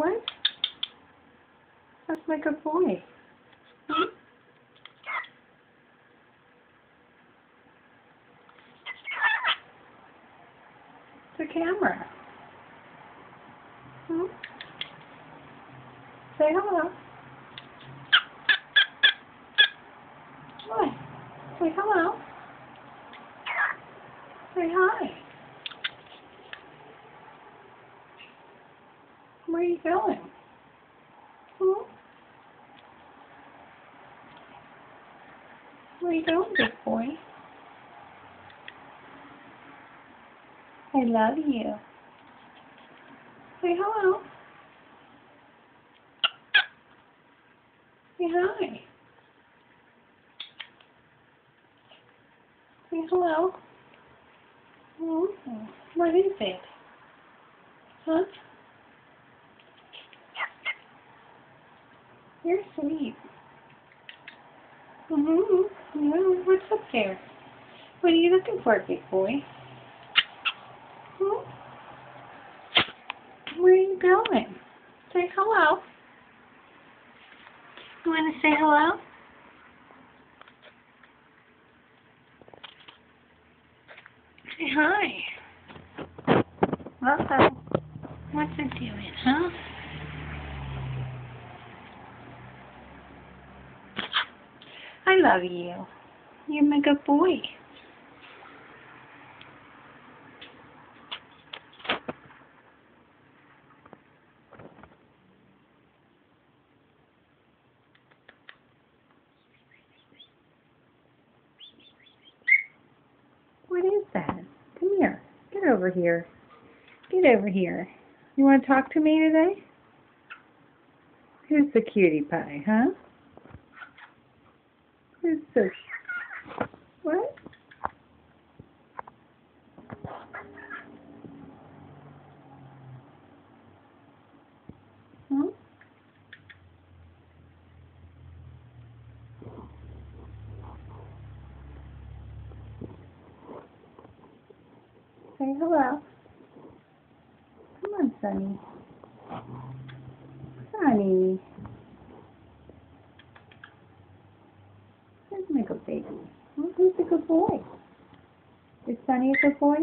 What? That's my good boy. Hmm? The camera. Hmm? Say hello. What? Say hello. Say hi. Where are you going? Hmm? Where are you going, big boy? I love you. Say hello. Say hi. Say hello. Mm-hmm. What is it? Huh? You're sweet. Mm-hmm. Yeah, what's up there? What are you looking for, big boy? Hmm? Where are you going? Say hello. You want to say hello? Say hi. Uh-oh. What's it doing, huh? I love you. You're my good boy. What is that? Come here. Get over here. Get over here. You want to talk to me today? Who's the cutie pie, huh? Who's the... What? Huh? Say hello. Come on, Sonny. Sonny. Where's my good baby? Who's a good boy? Is Sonny a good boy?